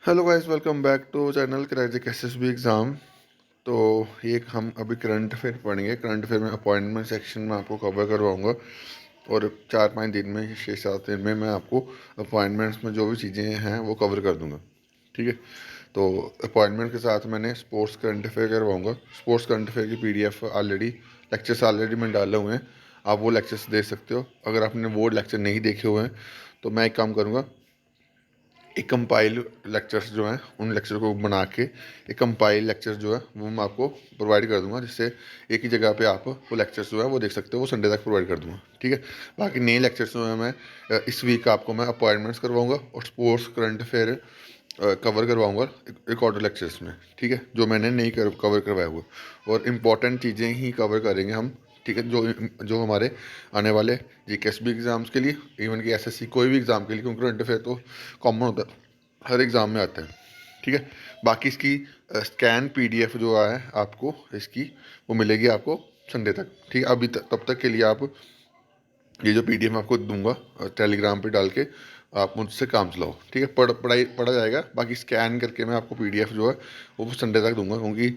Hello guys, welcome back to channel क्रैजिक SSB exam. तो ये हम अभी करंट अफेयर पढ़ेंगे। करंट अफेयर में अपॉइंटमेंट सेक्शन में आपको कवर करवाऊंगा और 4-5 दिन में 6-7 दिन में मैं आपको अपॉइंटमेंट्स में जो भी चीज़ें हैं वो कवर कर दूंगा। ठीक है। तो अपॉइंटमेंट के साथ मैंने स्पोर्ट्स करंट अफेयर करवाऊँगा। स्पोर्ट्स करंट अफेयर की PDF ऑलरेडी, लेक्चर्स ऑलरेडी मैंने डाले हुए हैं। आप वो लेक्चर्स देख सकते हो। अगर आपने वो लेक्चर नहीं देखे हुए हैं तो मैं एक काम करूँगा, एक कंपाइल लेक्चर्स जो हैं उन लेक्चर को बना के एक कंपाइल लेक्चर जो है वो मैं आपको प्रोवाइड कर दूंगा, जिससे एक ही जगह पे आप वो लेक्चर्स जो है वो देख सकते हो। वो संडे तक प्रोवाइड कर दूंगा। ठीक है। बाकी नए लेक्चर्स जो है मैं इस वीक आपको मैं अपॉइंटमेंट्स करवाऊंगा और स्पोर्ट्स करंट अफेयर कवर करवाऊंगा रिकॉर्डेड लेक्चर्स में। ठीक है, जो मैंने नहीं कवर करवाया हुआ, और इम्पॉर्टेंट चीज़ें ही कवर करेंगे हम। ठीक है, जो जो हमारे आने वाले GKSB एग्ज़ाम्स के लिए, इवन कि SSC कोई भी एग्ज़ाम के लिए, क्योंकि करंट अफेयर तो कॉमन होता है, हर एग्ज़ाम में आता है। ठीक है। बाकी इसकी स्कैन PDF जो है आपको इसकी, वो मिलेगी आपको संडे तक। ठीक है। अभी तब तक के लिए आप ये जो PDF मैं आपको दूंगा टेलीग्राम पे डाल के, आप मुझसे काम चलाओ। ठीक है। पढ़ा जाएगा। बाकी स्कैन करके मैं आपको PDF जो है वो संडे तक दूंगा, क्योंकि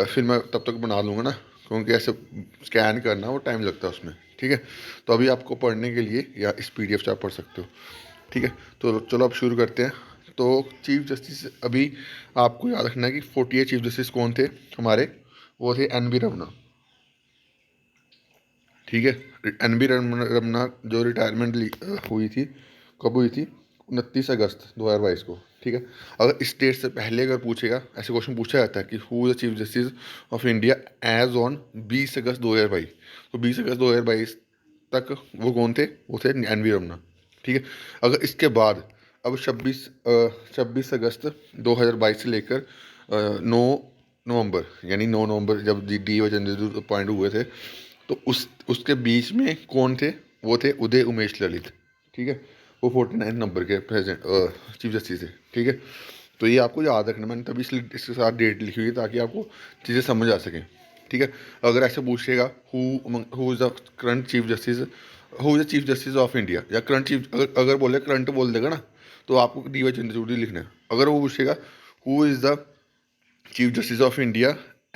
फिर मैं तब तक बना लूँगा ना, क्योंकि ऐसे स्कैन करना वो टाइम लगता है उसमें। ठीक है। तो अभी आपको पढ़ने के लिए या इस PDF से आप पढ़ सकते हो। ठीक है। तो चलो अब शुरू करते हैं। तो चीफ जस्टिस, अभी आपको याद रखना है कि 48 चीफ जस्टिस कौन थे हमारे। वो थे NB रमना। ठीक है। NB रमना जो रिटायरमेंट हुई थी, कब हुई थी? 29 अगस्त 2022 को। ठीक है। अगर इस डेट से पहले अगर पूछेगा, ऐसे क्वेश्चन पूछा जाता है कि who the chief justice of India as on 20 August 2022, तो 20 अगस्त 2022 तक वो कौन थे? वो थे NB रमना। ठीक है। अगर इसके बाद अब 26 अगस्त 2022 से लेकर 9 नवंबर, यानी 9 नवंबर जब D.Y. चंद्रचूड़ अपॉइंट हुए थे, तो उसके बीच में कौन थे? वो थे उदय उमेश ललित। ठीक है। वो 49 नंबर के प्रेसिडेंट चीफ जस्टिस थे। ठीक है। तो ये आपको याद रखना, मैंने तभी इसलिए इसके साथ डेट लिखी हुई है ताकि आपको चीज़ें समझ आ सकें। ठीक है। अगर ऐसे पूछेगा who is the current chief justice, who is the chief justice of India, या करंट चीफ, अगर बोले करंट बोल देगा ना, तो आपको D.Y. चंद्रचूड़ लिखना है। अगर वो पूछेगा who is the chief justice of India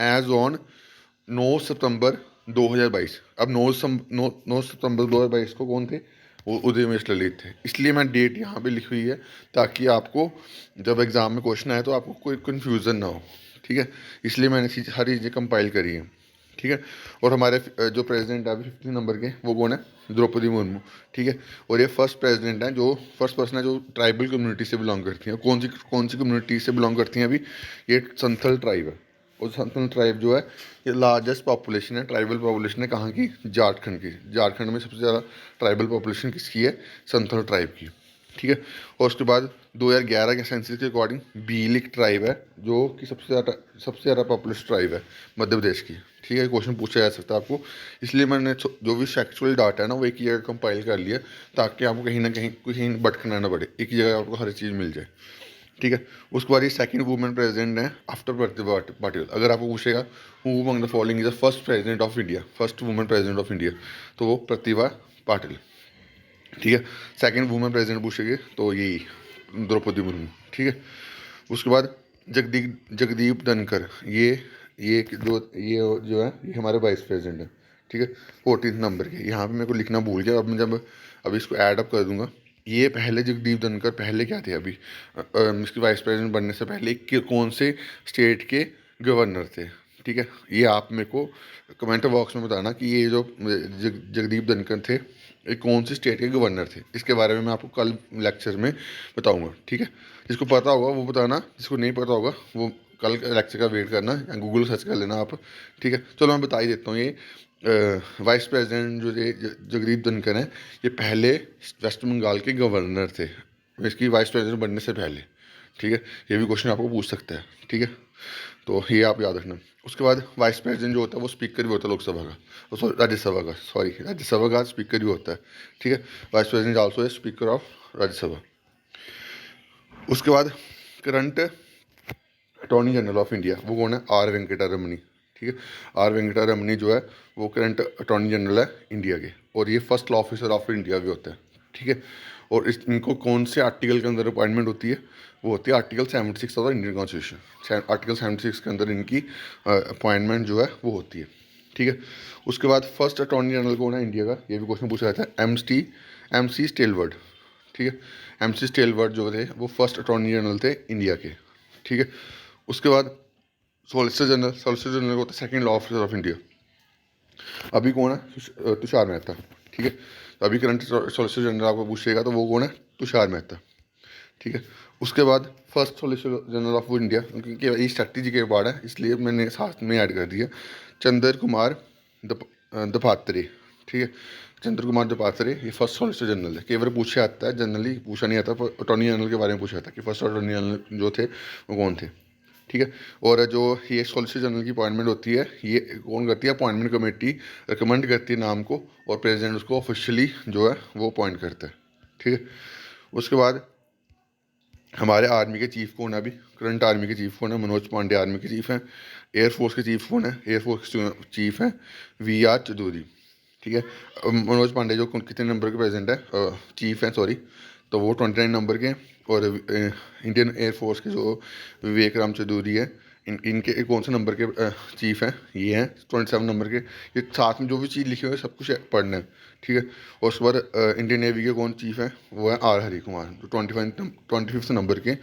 as on 9 September 2022, अब 9 सितंबर 2022 को कौन थे? वो उदय उमेश ललित थे। इसलिए मैं डेट यहाँ पे लिखी हुई है ताकि आपको जब एग्ज़ाम में क्वेश्चन आए तो आपको कोई कन्फ्यूज़न ना हो। ठीक है। इसलिए मैंने हर चीज़ें कंपाइल करी हैं। ठीक है। और हमारे जो प्रेसिडेंट है अभी 15 नंबर के, वो कौन है? द्रौपदी मुर्मू। ठीक है। और ये फर्स्ट प्रेसिडेंट है, जो फर्स्ट पर्सन है जो ट्राइबल कम्युनिटी से बिलोंग करती हैं। कौन सी कम्युनिटी से बिलोंग करती हैं? अभी ये संथल ट्राइब है। और संथल ट्राइब जो है ये लार्जेस्ट पॉपुलेशन है, ट्राइबल पॉपुलेशन है कहाँ की? झारखंड की। झारखंड में सबसे ज़्यादा ट्राइबल पॉपुलेशन किसकी है? संथल ट्राइब की। ठीक है। और उसके बाद 2011 के सेंसस के अकॉर्डिंग बीलिक ट्राइब है, जो कि सबसे ज़्यादा पॉपुलस ट्राइब है मध्य प्रदेश की। ठीक है। क्वेश्चन पूछा जा सकता है आपको, इसलिए मैंने जो भी फैक्चुअल डाटा है ना वो एक ही जगह कंपाइल कर लिया, ताकि आपको कहीं ना कहीं भटकना ना पड़े, एक ही जगह आपको हर चीज़ मिल जाए। ठीक है। उसके बाद ये सेकंड वुमेन प्रेसिडेंट है आफ्टर प्रतिभा पाटिल। अगर आपको पूछेगा who among the following is the first president of India, first women president of India, तो वो प्रतिभा पाटिल। ठीक है। सेकंड वुमेन प्रेसिडेंट पूछेंगे तो यही द्रौपदी मुर्मू। ठीक है। उसके बाद जगदीप धनखड़, ये जो है ये हमारे वाइस प्रेसिडेंट है। ठीक है। 14 नंबर के। यहाँ पे मेरे को लिखना भूल गया, अब मैं जब अभी इसको ऐड अप कर दूंगा। ये पहले जगदीप धनखड़ पहले क्या थे? अभी इसके वाइस प्रेसिडेंट बनने से पहले कौन से स्टेट के गवर्नर थे? ठीक है। ये आप मेरे को कमेंट बॉक्स में बताना कि ये जो जगदीप धनखड़ थे, ये कौन से स्टेट के गवर्नर थे। इसके बारे में मैं आपको कल लेक्चर में बताऊंगा। ठीक है। जिसको पता होगा वो बताना, जिसको नहीं पता होगा वो कल लेक्चर का वेट करना या गूगल सर्च कर लेना आप। ठीक है। चलो मैं बता ही देता हूँ। ये वाइस प्रेसिडेंट जो ये जगदीप धनखड़ हैं, ये पहले वेस्ट बंगाल के गवर्नर थे, इसकी वाइस प्रेसिडेंट बनने से पहले। ठीक है। ये भी क्वेश्चन आपको पूछ सकता है। ठीक है। तो ये आप याद रखना। उसके बाद वाइस प्रेसिडेंट जो होता है वो स्पीकर भी होता है लोकसभा का, सॉरी राज्यसभा का स्पीकर भी होता है। ठीक है। वाइस प्रेसिडेंट आल्सो है स्पीकर ऑफ राज्यसभा। उसके बाद current attorney general of India, वो कौन है? R वेंकटा रमनी। ठीक है। R वेंकटा रमनी जो है वो करंट अटॉर्नी जनरल है इंडिया के, और ये first law officer of India भी होता है। ठीक है। और इनको कौन से आर्टिकल के अंदर अपॉइंटमेंट होती है, वो होती है article 76 of the Indian constitution. Article 76 के अंदर इनकी अपॉइंटमेंट जो है वो होती है, ठीक है। उसके बाद फर्स्ट अटॉर्नी जनरल कौन है इंडिया का, ये भी क्वेश्चन पूछा जाता है, एम सी स्टेलवर्ड, ठीक है। एम सी स्टेलवर्ड जो थे वो फर्स्ट अटॉर्नी जनरल थे इंडिया के, ठीक है। उसके बाद सॉलिसिटर जनरल को होता है second law officer of India, अभी कौन है, तुषार मेहता, ठीक है। तो अभी करंट सॉलिसिटर जनरल आपको पूछेगा तो वो कौन है, तुषार मेहता, ठीक है। उसके बाद first solicitor general of India, क्योंकि ये स्ट्रैटेजी के पार्ट है इसलिए मैंने साथ में ऐड कर दिया, चंद्र कुमार दपात्रे, ठीक है। चंद्र कुमार दपात्रे ये फर्स्ट सॉलिसिटर जनरल है। कई बार पूछा आता है, जनरली पूछा नहीं आता, पर अटॉर्नी जनरल के बारे में पूछा जाता है कि फर्स्ट अटॉर्नी जनरल जो थे वो कौन थे, ठीक है। और जो ये सॉलिसिटर जनरल की अपॉइंटमेंट होती है, ये कौन करती है, अपॉइंटमेंट कमेटी रिकमेंड करती है नाम को और प्रेसिडेंट उसको ऑफिशियली जो है वो अपॉइंट करता है, ठीक है। उसके बाद हमारे आर्मी के चीफ कौन है, अभी करंट आर्मी के चीफ कौन है, मनोज पांडे आर्मी के चीफ हैं। एयरफोर्स के चीफ कौन है, एयरफोर्स के चीफ हैं वी आर चौधरी, ठीक है। मनोज पांडे जो कितने नंबर के प्रेसिडेंट है, चीफ हैं सॉरी, तो वो 29 नंबर के। और इंडियन एयरफोर्स के जो विवेक राम चौधरी है, इनके कौन से नंबर के चीफ हैं, ये हैं 27 नंबर के। ये साथ में जो भी चीज़ लिखी हुई है सब कुछ पढ़ना है, ठीक है। और उसके बाद इंडियन नेवी के कौन चीफ हैं, वो है आर हरी कुमार, जो 25 नंबर के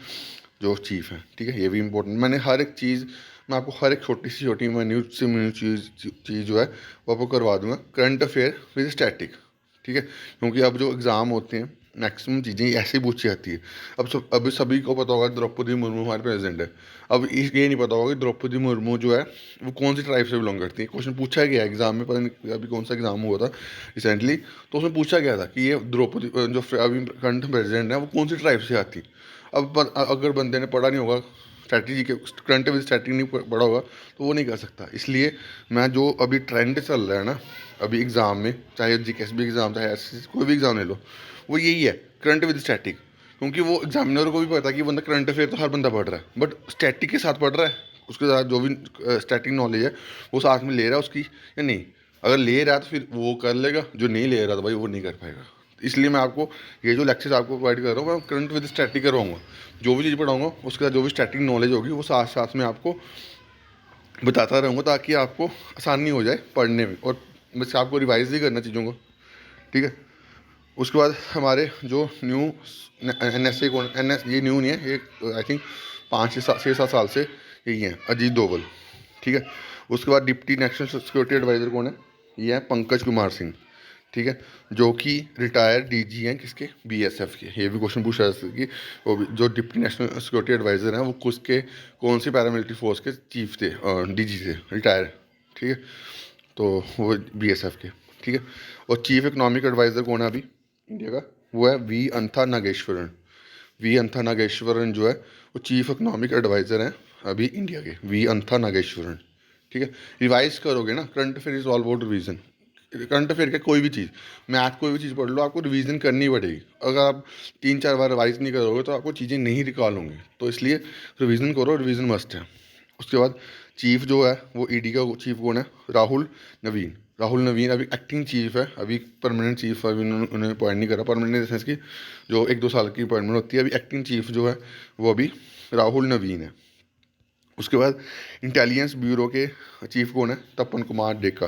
जो चीफ हैं, ठीक है। ये भी इंपॉर्टेंट, मैंने हर एक चीज़, मैं आपको हर एक छोटी सी छोटी minute से minute चीज़ जो है वो आपको करवा दूंगा। करंट अफेयर विद स्टैटिक, ठीक है, क्योंकि अब जो एग्ज़ाम होते हैं मैक्सिमम चीज़ें ऐसे ही पूछी जाती है। अभी सभी को पता होगा द्रौपदी मुर्मू हमारे प्रेसिडेंट है। अब ये नहीं पता होगा कि द्रौपदी मुर्मू जो है वो कौन सी ट्राइब से बिलोंग करती है। क्वेश्चन पूछा गया एग्जाम में, पता नहीं अभी कौन सा एग्जाम हुआ था रिसेंटली, तो उसमें पूछा गया था कि ये द्रौपदी जो अभी करंट प्रेसिडेंट है वो कौन सी ट्राइब से आती। अब अगर बंदे ने पढ़ा नहीं होगा, स्ट्रैटेजी के करंट विद स्ट्रैटेजी नहीं पढ़ा होगा तो वो नहीं कर सकता। इसलिए मैं जो अभी ट्रेंड चल रहा है ना अभी एग्ज़ाम में, चाहे जीकेएसबी एग्ज़ाम चाहे एसएससी कोई भी एग्ज़ाम ले लो, वो यही है करंट विद स्टैटिक। क्योंकि वो एग्जामिनर को भी पता है कि बंदा करंट अफेयर तो हर बंदा पढ़ रहा है, बट स्टैटिक के साथ पढ़ रहा है, उसके साथ जो भी स्टैटिक नॉलेज है वो साथ में ले रहा है उसकी या नहीं। अगर ले रहा है तो फिर वो कर लेगा, जो नहीं ले रहा तो भाई वो नहीं कर पाएगा। इसलिए मैं आपको ये जो लेक्चर आपको प्रोवाइड कर रहा हूँ, मैं करंट विद स्टैटिक करवाऊँगा। जो भी चीज़ पढ़ाऊँगा उसके साथ जो भी स्टैटिक नॉलेज होगी वो साथ साथ में आपको बताता रहूँगा, ताकि आपको आसानी हो जाए पढ़ने में, और बस आपको रिवाइज ही करना चीज़ों को, ठीक है। उसके बाद हमारे जो न्यू एन एस ए कौन, एन एस ये न्यू नहीं है, ये आई थिंक 5 से 7 साल से यही है, अजीत डोवल, ठीक है। उसके बाद डिप्टी नेशनल सिक्योरिटी एडवाइज़र कौन है, ये है पंकज कुमार सिंह, ठीक है, जो कि रिटायर्ड डीजी हैं किसके, बीएसएफ के। ये भी क्वेश्चन पूछा जा सकता है कि वो जो डिप्टी नेशनल सिक्योरिटी एडवाइज़र हैं वो किसके, कौन सी पैरामिलिट्री फोर्स के चीफ थे, डीजी थे रिटायर, ठीक है, तो वो बीएसएफ के, ठीक है। और चीफ इकोनॉमिक एडवाइज़र कौन है अभी इंडिया का, वो है वी अंथा नागेश्वरन। वी अंथा नागेश्वरन जो है वो चीफ इकोनॉमिक एडवाइज़र हैं अभी इंडिया के, वी अंथा नागेश्वरन, ठीक है। रिवाइज करोगे ना, current affair is all about revision. Current affair का कोई भी चीज़, मैथ कोई भी चीज़ पढ़ लो, आपको रिवीजन करनी पड़ेगी। अगर आप 3-4 बार रिवाइज नहीं करोगे तो आपको चीज़ें नहीं रिकॉल होंगी, तो इसलिए रिवीजन करो, रिवीजन मस्ट है। उसके बाद चीफ जो है वो ईडी का चीफ कौन है, राहुल नवीन। राहुल नवीन अभी एक्टिंग चीफ है, अभी परमानेंट चीफ अभी उन्होंने अपॉइंट नहीं करा, परमानेंट इन सेंस की जो 1-2 साल की अपॉइंटमेंट होती है। अभी एक्टिंग चीफ जो है वो अभी राहुल नवीन है। उसके बाद इंटेलिजेंस ब्यूरो के चीफ कौन है, तपन कुमार डेका।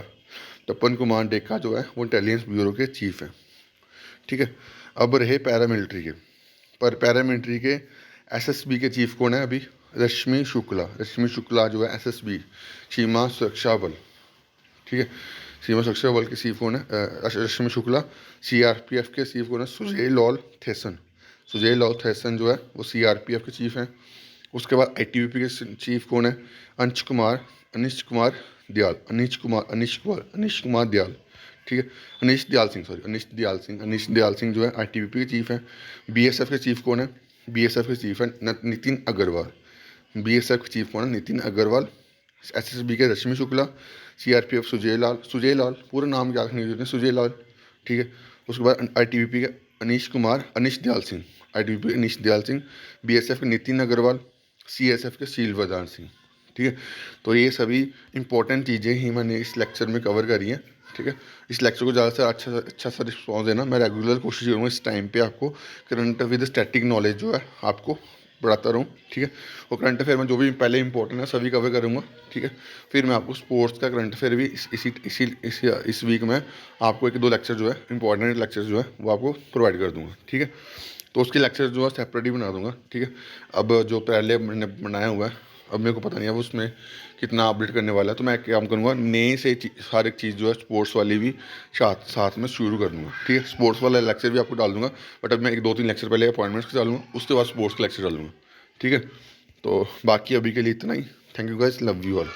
तपन कुमार डेका जो है वो इंटेलिजेंस ब्यूरो के चीफ हैं, ठीक है। अब रहे पैरामिलिट्री के, पर पैरामिलिट्री के एसएसबी के चीफ कौन है अभी, रश्मि शुक्ला। रश्मि शुक्ला जो है एसएसबी सीमा सुरक्षा बल, ठीक है, सीमा सुरक्षा बल के चीफ कौन है, रश्मि शुक्ला। सीआरपीएफ के चीफ कौन है, सुजय लाल थेसन। सुजय लाल थेसन जो है वो सीआरपीएफ के चीफ हैं। उसके बाद आईटीबीपी के चीफ कौन है, अनिश कुमार दयाल, ठीक है, अनिश दयाल सिंह जो है आईटीबीपी के चीफ हैं। बीएसएफ के चीफ कौन है, बीएसएफ के चीफ है नितिन अग्रवाल। बीएसएफ के चीफ कौन है, नितिन अग्रवाल। एसएसबी के रश्मि शुक्ला। सीआरपीएफ सुजय लाल पूरा नाम क्या रखने की जरूरत है, सुजय लाल, ठीक है। उसके बाद आईटीबीपी के अनिश दयाल सिंह, आईटीबीपी अनिश दयाल सिंह। बीएसएफ के नितिन अग्रवाल। सीएसएफ के शीलवदान सिंह, ठीक है। तो ये सभी इंपॉर्टेंट चीज़ें ही मैंने इस लेक्चर में कवर करी हैं। ठीक है। इस लेक्चर को ज़्यादा से अच्छा सा रिस्पॉन्स देना। मैं रेगुलर कोशिश करूँगा इस टाइम पे आपको करंट विद स्टैटिक नॉलेज जो है आपको पढ़ाता रहूँ, ठीक है। और करंट अफेयर में जो भी पहले इंपॉर्टेंट है सभी कवर करूँगा, ठीक है। फिर मैं आपको स्पोर्ट्स का करंट अफेयर भी इस वीक में आपको 1-2 लेक्चर जो है इंपॉर्टेंट लेक्चर जो है वो आपको प्रोवाइड कर दूँगा, ठीक है। तो उसके लेक्चर जो है सेपरेट ही बना दूँगा, ठीक है। अब जो पहले मैंने बनाया हुआ है, अब मेरे को पता नहीं है वो उसमें कितना अपडेट करने वाला है, तो मैं एक काम करूँगा नए से हर एक चीज़ जो है स्पोर्ट्स वाली भी साथ साथ में शुरू कर दूँगा, ठीक है। स्पोर्ट्स वाला लेक्चर भी आपको डाल दूँगा, बट अब मैं 1-2-3 लेक्चर पहले अपॉइंटमेंट्स के डालूँगा, उसके बाद स्पोर्ट्स का लेक्चर डालूँगा, ठीक है। तो बाकी अभी के लिए इतना ही। Thank you guys, love you all.